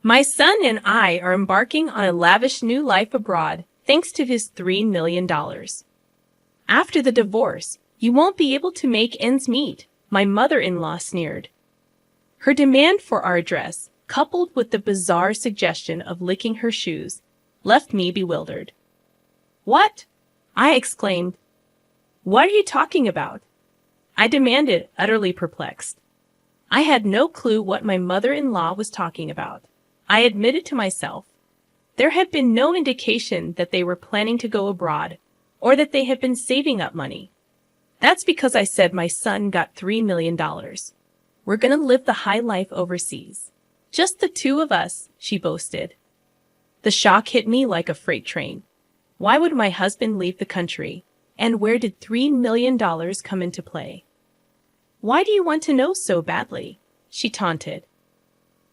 My son and I are embarking on a lavish new life abroad thanks to his $3 million. After the divorce, you won't be able to make ends meet, my mother-in-law sneered. Her demand for our address, coupled with the bizarre suggestion of licking her shoes, left me bewildered. What? I exclaimed. What are you talking about? I demanded, utterly perplexed. I had no clue what my mother-in-law was talking about. I admitted to myself. There had been no indication that they were planning to go abroad, or that they had been saving up money. That's because I said my son got $3 million. We're gonna live the high life overseas. Just the two of us, she boasted. The shock hit me like a freight train. Why would my husband leave the country? And where did $3 million come into play? Why do you want to know so badly? She taunted.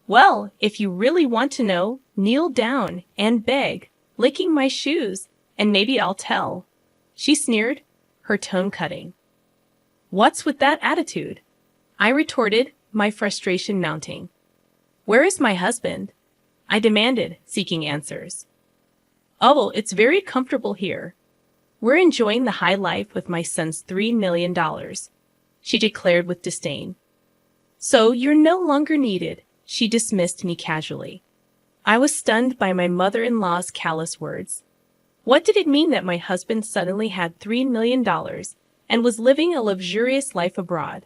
Well, if you really want to know, kneel down and beg, licking my shoes, and maybe I'll tell. She sneered, her tone cutting. What's with that attitude? I retorted, my frustration mounting. Where is my husband? I demanded, seeking answers. Oh, it's very comfortable here. We're enjoying the high life with my son's $3 million, she declared with disdain. So you're no longer needed, she dismissed me casually. I was stunned by my mother-in-law's callous words. What did it mean that my husband suddenly had $3 million and was living a luxurious life abroad?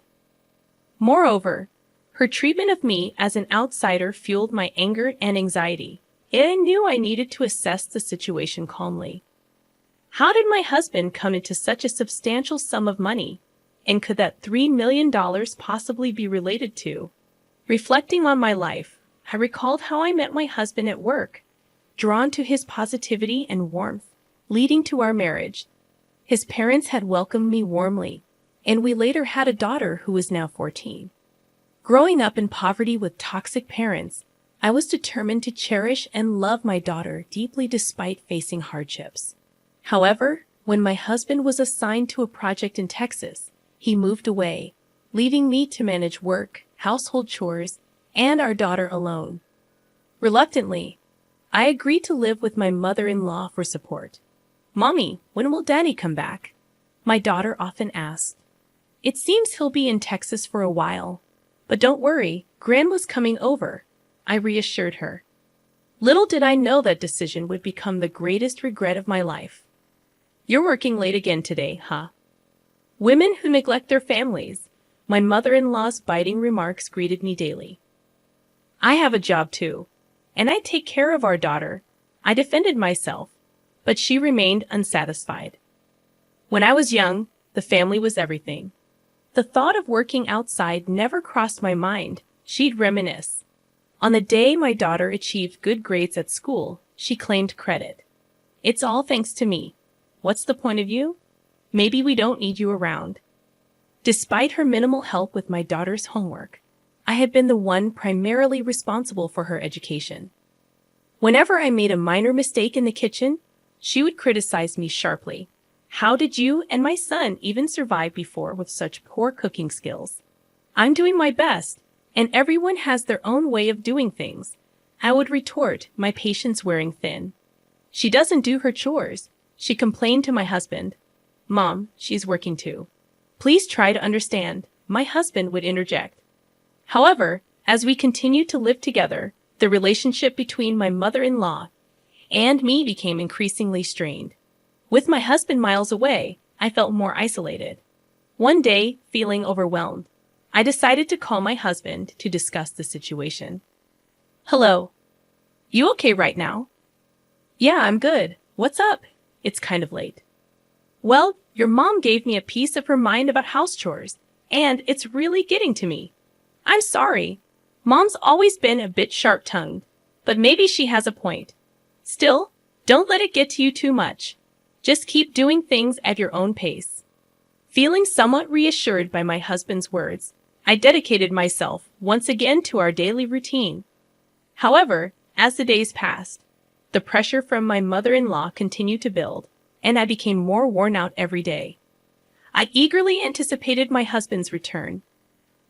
Moreover, her treatment of me as an outsider fueled my anger and anxiety, and I knew I needed to assess the situation calmly. How did my husband come into such a substantial sum of money, and could that $3 million possibly be related to? Reflecting on my life, I recalled how I met my husband at work, drawn to his positivity and warmth, leading to our marriage. His parents had welcomed me warmly, and we later had a daughter who is now 14. Growing up in poverty with toxic parents, I was determined to cherish and love my daughter deeply despite facing hardships. However, when my husband was assigned to a project in Texas, he moved away, leaving me to manage work, household chores, and our daughter alone. Reluctantly, I agreed to live with my mother-in-law for support. Mommy, when will Daddy come back? My daughter often asked. It seems he'll be in Texas for a while. But don't worry, Grandma's coming over, I reassured her. Little did I know that decision would become the greatest regret of my life. You're working late again today, huh? Women who neglect their families. My mother-in-law's biting remarks greeted me daily. I have a job too, and I take care of our daughter. I defended myself, but she remained unsatisfied. When I was young, the family was everything. The thought of working outside never crossed my mind, she'd reminisce. On the day my daughter achieved good grades at school, she claimed credit. It's all thanks to me. What's the point of you? Maybe we don't need you around. Despite her minimal help with my daughter's homework, I had been the one primarily responsible for her education. Whenever I made a minor mistake in the kitchen, she would criticize me sharply. How did you and my son even survive before with such poor cooking skills? I'm doing my best, and everyone has their own way of doing things, I would retort, my patience wearing thin. She doesn't do her chores, she complained to my husband. Mom, she's working too. Please try to understand, my husband would interject. However, as we continued to live together, the relationship between my mother-in-law and me became increasingly strained. With my husband miles away, I felt more isolated. One day, feeling overwhelmed, I decided to call my husband to discuss the situation. Hello. You okay right now? Yeah, I'm good. What's up? It's kind of late. Well, your mom gave me a piece of her mind about house chores, and it's really getting to me. I'm sorry. Mom's always been a bit sharp-tongued, but maybe she has a point. Still, don't let it get to you too much. Just keep doing things at your own pace. Feeling somewhat reassured by my husband's words, I dedicated myself once again to our daily routine. However, as the days passed, the pressure from my mother-in-law continued to build, and I became more worn out every day. I eagerly anticipated my husband's return.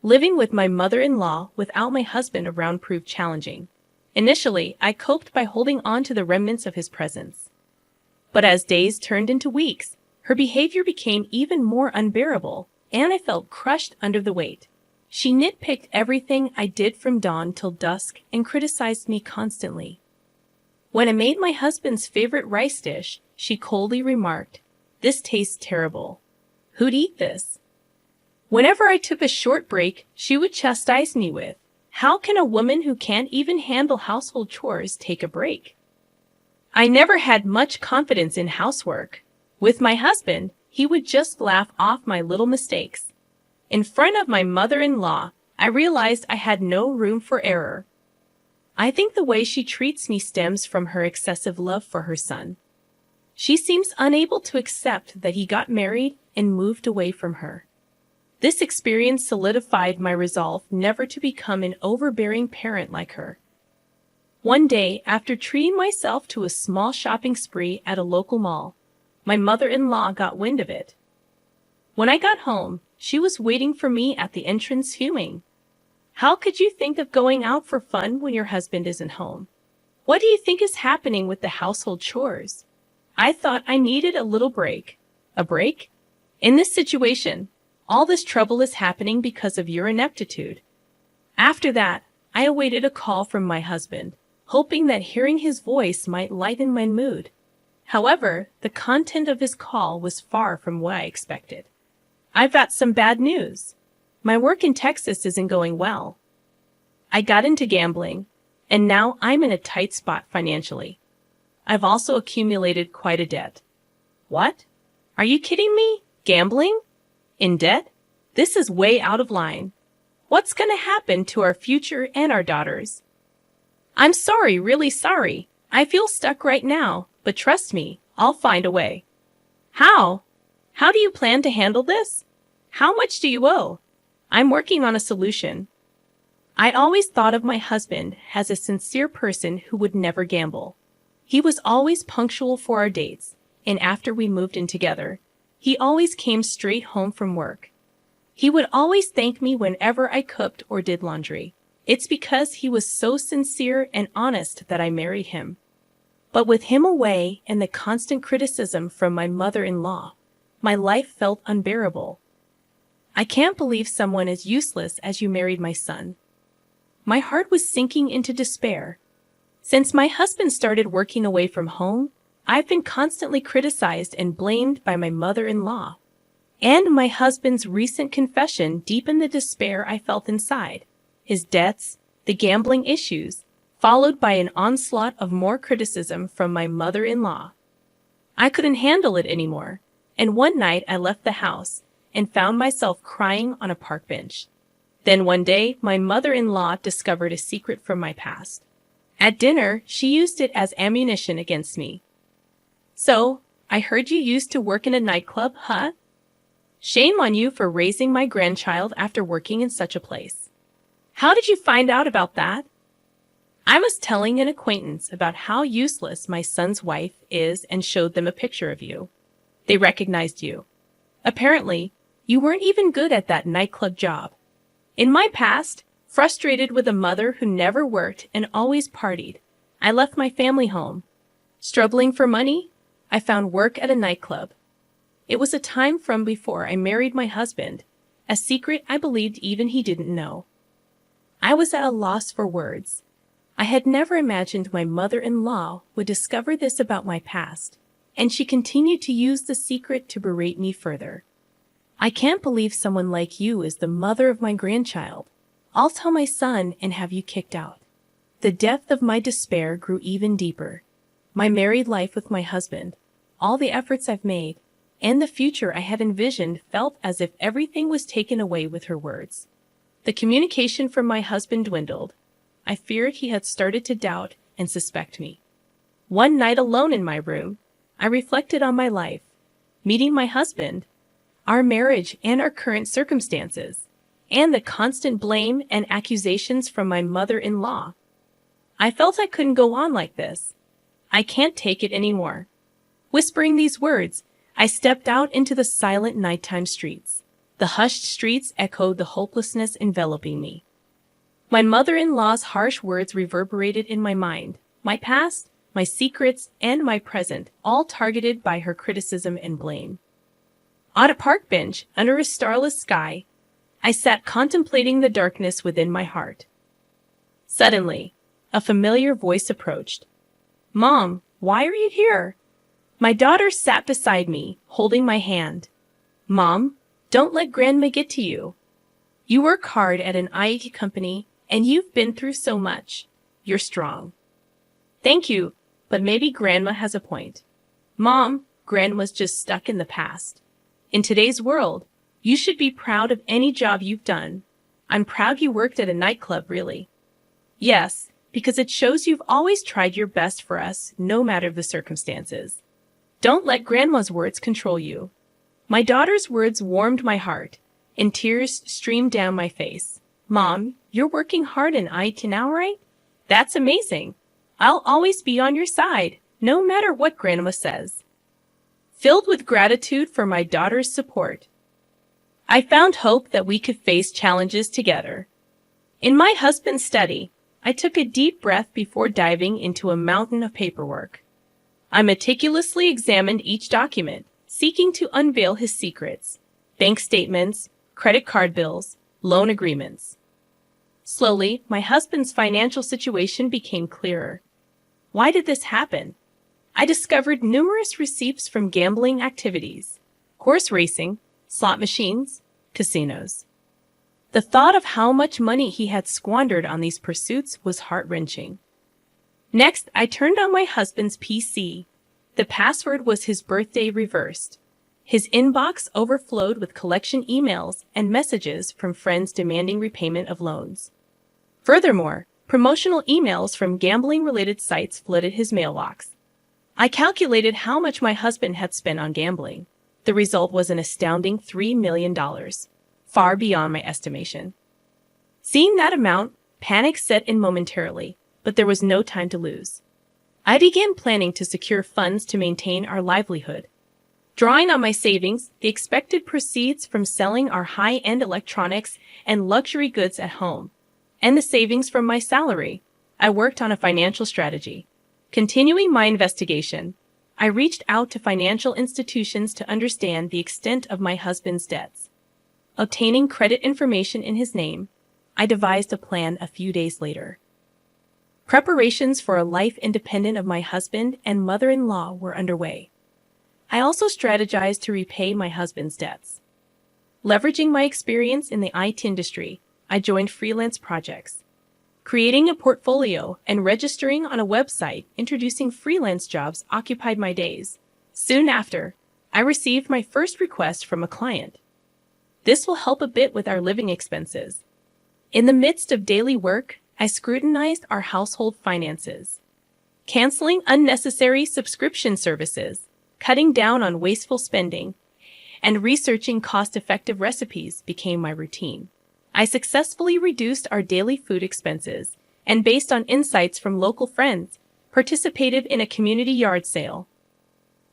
Living with my mother-in-law without my husband around proved challenging, Initially, I coped by holding on to the remnants of his presence. But as days turned into weeks, her behavior became even more unbearable, and I felt crushed under the weight. She nitpicked everything I did from dawn till dusk and criticized me constantly. When I made my husband's favorite rice dish, she coldly remarked, "This tastes terrible. Who'd eat this?" Whenever I took a short break, she would chastise me with, "How can a woman who can't even handle household chores take a break?" I never had much confidence in housework. With my husband, he would just laugh off my little mistakes. In front of my mother-in-law, I realized I had no room for error. I think the way she treats me stems from her excessive love for her son. She seems unable to accept that he got married and moved away from her. This experience solidified my resolve never to become an overbearing parent like her. One day, after treating myself to a small shopping spree at a local mall, my mother-in-law got wind of it. When I got home, she was waiting for me at the entrance fuming. "How could you think of going out for fun when your husband isn't home? What do you think is happening with the household chores? I thought I needed a little break." A break? In this situation, all this trouble is happening because of your ineptitude. After that, I awaited a call from my husband, hoping that hearing his voice might lighten my mood. However, the content of his call was far from what I expected. "I've got some bad news. My work in Texas isn't going well. I got into gambling, and now I'm in a tight spot financially. I've also accumulated quite a debt." "What? Are you kidding me? Gambling? In debt? This is way out of line. What's going to happen to our future and our daughters?" "I'm sorry, really sorry. I feel stuck right now, but trust me, I'll find a way." "How? How do you plan to handle this? How much do you owe?" "I'm working on a solution." I always thought of my husband as a sincere person who would never gamble. He was always punctual for our dates, and after we moved in together, he always came straight home from work. He would always thank me whenever I cooked or did laundry. It's because he was so sincere and honest that I married him. But with him away and the constant criticism from my mother-in-law, my life felt unbearable. "I can't believe someone as useless as you married my son." My heart was sinking into despair. Since my husband started working away from home, I've been constantly criticized and blamed by my mother-in-law. And my husband's recent confession deepened the despair I felt inside. His debts, the gambling issues, followed by an onslaught of more criticism from my mother-in-law. I couldn't handle it anymore, and one night I left the house and found myself crying on a park bench. Then one day, my mother-in-law discovered a secret from my past. At dinner, she used it as ammunition against me. "So, I heard you used to work in a nightclub, huh? Shame on you for raising my grandchild after working in such a place. How did you find out about that?" I was telling an acquaintance about how useless my son's wife is and showed them a picture of you. They recognized you. Apparently, you weren't even good at that nightclub job. In my past, frustrated with a mother who never worked and always partied, I left my family home. Struggling for money, I found work at a nightclub. It was a time from before I married my husband, a secret I believed even he didn't know. I was at a loss for words. I had never imagined my mother-in-law would discover this about my past, and she continued to use the secret to berate me further. "I can't believe someone like you is the mother of my grandchild. I'll tell my son and have you kicked out." The depth of my despair grew even deeper. My married life with my husband, all the efforts I've made, and the future I had envisioned felt as if everything was taken away with her words. The communication from my husband dwindled. I feared he had started to doubt and suspect me. One night alone in my room, I reflected on my life, meeting my husband, our marriage and our current circumstances, and the constant blame and accusations from my mother-in-law. I felt I couldn't go on like this. I can't take it anymore. Whispering these words, I stepped out into the silent nighttime streets. The hushed streets echoed the hopelessness enveloping me. My mother-in-law's harsh words reverberated in my mind, my past, my secrets, and my present, all targeted by her criticism and blame. On a park bench, under a starless sky, I sat contemplating the darkness within my heart. Suddenly, a familiar voice approached. "Mom, why are you here?" My daughter sat beside me, holding my hand. "Mom, don't let Grandma get to you. You work hard at an IT company, and you've been through so much. You're strong." "Thank you, but maybe Grandma has a point." "Mom, Grandma's just stuck in the past. In today's world, you should be proud of any job you've done. I'm proud you worked at a nightclub, really." "Yes, because it shows you've always tried your best for us, no matter the circumstances. Don't let Grandma's words control you." My daughter's words warmed my heart, and tears streamed down my face. "Mom, you're working hard in IT now, right? That's amazing. I'll always be on your side, no matter what Grandma says." Filled with gratitude for my daughter's support, I found hope that we could face challenges together. In my husband's study, I took a deep breath before diving into a mountain of paperwork. I meticulously examined each document, seeking to unveil his secrets: bank statements, credit card bills, loan agreements. Slowly, my husband's financial situation became clearer. Why did this happen? I discovered numerous receipts from gambling activities, horse racing, slot machines, casinos. The thought of how much money he had squandered on these pursuits was heart-wrenching. Next, I turned on my husband's PC. The password was his birthday reversed. His inbox overflowed with collection emails and messages from friends demanding repayment of loans. Furthermore, promotional emails from gambling-related sites flooded his mailbox. I calculated how much my husband had spent on gambling. The result was an astounding $3 million, far beyond my estimation. Seeing that amount, panic set in momentarily, but there was no time to lose. I began planning to secure funds to maintain our livelihood. Drawing on my savings, the expected proceeds from selling our high-end electronics and luxury goods at home, and the savings from my salary, I worked on a financial strategy. Continuing my investigation, I reached out to financial institutions to understand the extent of my husband's debts. Obtaining credit information in his name, I devised a plan a few days later. Preparations for a life independent of my husband and mother-in-law were underway. I also strategized to repay my husband's debts. Leveraging my experience in the IT industry, I joined freelance projects. Creating a portfolio and registering on a website introducing freelance jobs occupied my days. Soon after, I received my first request from a client. This will help a bit with our living expenses. In the midst of daily work, I scrutinized our household finances. Canceling unnecessary subscription services, cutting down on wasteful spending, and researching cost-effective recipes became my routine. I successfully reduced our daily food expenses, and based on insights from local friends, participated in a community yard sale.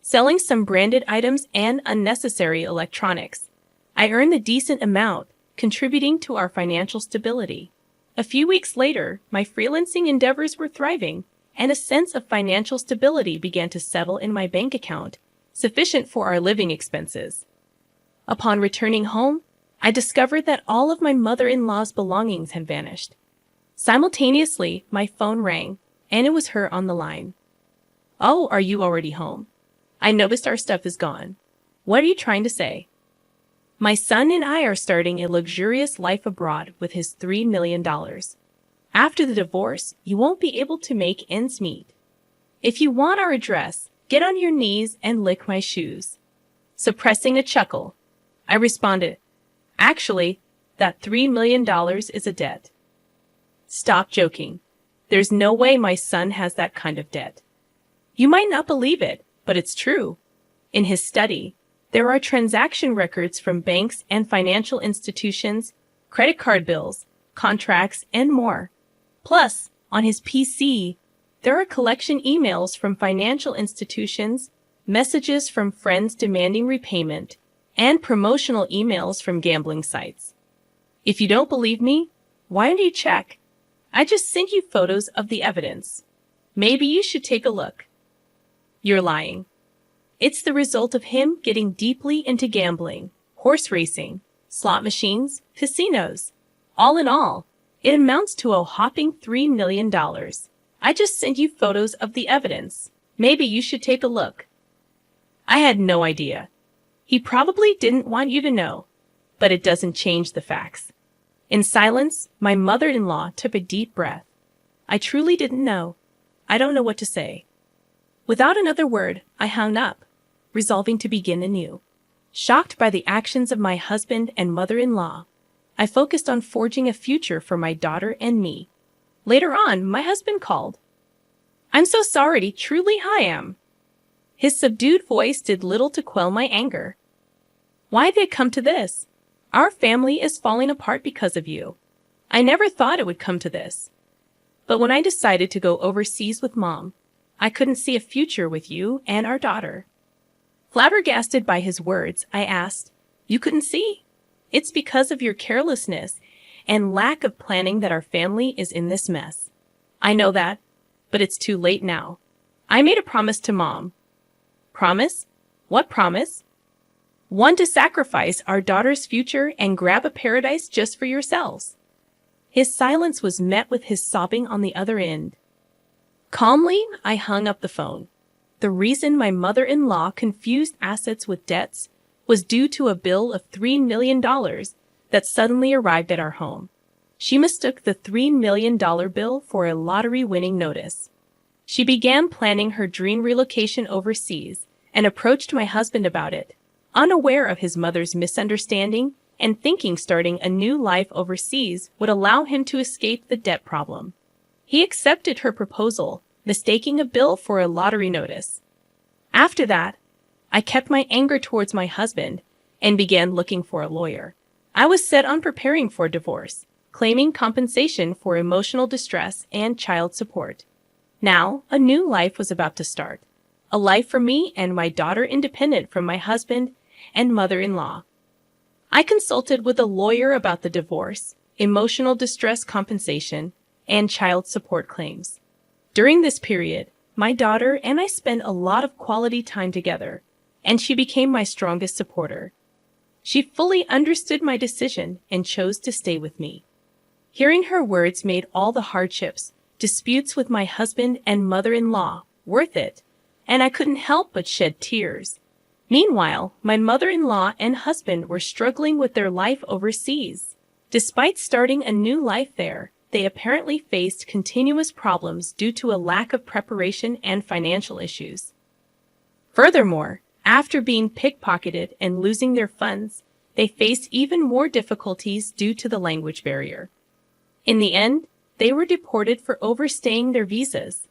Selling some branded items and unnecessary electronics, I earned a decent amount, contributing to our financial stability. A few weeks later, my freelancing endeavors were thriving, and a sense of financial stability began to settle in my bank account, sufficient for our living expenses. Upon returning home, I discovered that all of my mother-in-law's belongings had vanished. Simultaneously, my phone rang, and it was her on the line. "Oh, are you already home? I noticed our stuff is gone. What are you trying to say?" "My son and I are starting a luxurious life abroad with his $3 million. After the divorce, you won't be able to make ends meet. If you want our address, get on your knees and lick my shoes." Suppressing a chuckle, I responded, "Actually, that $3 million is a debt." "Stop joking. There's no way my son has that kind of debt." You might not believe it, but it's true. In his study, there are transaction records from banks and financial institutions, credit card bills, contracts, and more. Plus, on his PC, there are collection emails from financial institutions, messages from friends demanding repayment, and promotional emails from gambling sites. If you don't believe me, why don't you check? I just sent you photos of the evidence. Maybe you should take a look. You're lying. It's the result of him getting deeply into gambling, horse racing, slot machines, casinos. All in all, it amounts to a whopping $3 million. I just sent you photos of the evidence. Maybe you should take a look. I had no idea. He probably didn't want you to know, but it doesn't change the facts. In silence, my mother-in-law took a deep breath. I truly didn't know. I don't know what to say. Without another word, I hung up, resolving to begin anew. Shocked by the actions of my husband and mother-in-law, I focused on forging a future for my daughter and me. Later on, my husband called. I'm so sorry, truly I am. His subdued voice did little to quell my anger. Why did it come to this? Our family is falling apart because of you. I never thought it would come to this. But when I decided to go overseas with Mom, I couldn't see a future with you and our daughter. Flabbergasted by his words, I asked, You couldn't see? It's because of your carelessness and lack of planning that our family is in this mess. I know that, but it's too late now. I made a promise to Mom. Promise? What promise? One to sacrifice our daughter's future and grab a paradise just for yourselves. His silence was met with his sobbing on the other end. Calmly, I hung up the phone. The reason my mother-in-law confused assets with debts was due to a bill of $3 million that suddenly arrived at our home. She mistook the $3 million bill for a lottery-winning notice. She began planning her dream relocation overseas and approached my husband about it, unaware of his mother's misunderstanding and thinking starting a new life overseas would allow him to escape the debt problem. He accepted her proposal, mistaking a bill for a lottery notice. After that, I kept my anger towards my husband and began looking for a lawyer. I was set on preparing for divorce, claiming compensation for emotional distress and child support. Now, a new life was about to start. A life for me and my daughter independent from my husband and mother-in-law. I consulted with a lawyer about the divorce, emotional distress compensation, and child support claims. During this period, my daughter and I spent a lot of quality time together, and she became my strongest supporter. She fully understood my decision and chose to stay with me. Hearing her words made all the hardships, disputes with my husband and mother-in-law worth it, and I couldn't help but shed tears. Meanwhile, my mother-in-law and husband were struggling with their life overseas. Despite starting a new life there, they apparently faced continuous problems due to a lack of preparation and financial issues. Furthermore, after being pickpocketed and losing their funds, they faced even more difficulties due to the language barrier. In the end, they were deported for overstaying their visas.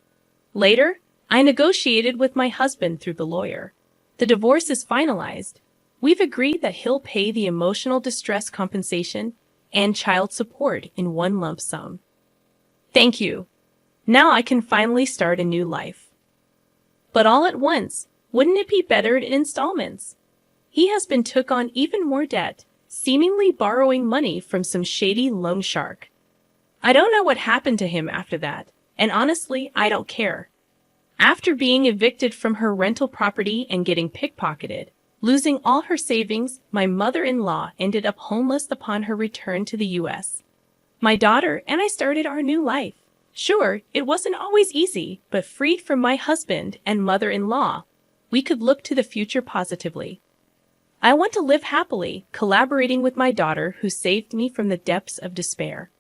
Later, I negotiated with my husband through the lawyer. The divorce is finalized. We've agreed that he'll pay the emotional distress compensation and child support in one lump sum. Thank you. Now I can finally start a new life. But all at once, wouldn't it be better in installments? He has been took on even more debt, seemingly borrowing money from some shady loan shark. I don't know what happened to him after that, and honestly, I don't care. After being evicted from her rental property and getting pickpocketed, losing all her savings, my mother-in-law ended up homeless upon her return to the U.S. My daughter and I started our new life. Sure, it wasn't always easy, but freed from my husband and mother-in-law, we could look to the future positively. I want to live happily, collaborating with my daughter who saved me from the depths of despair.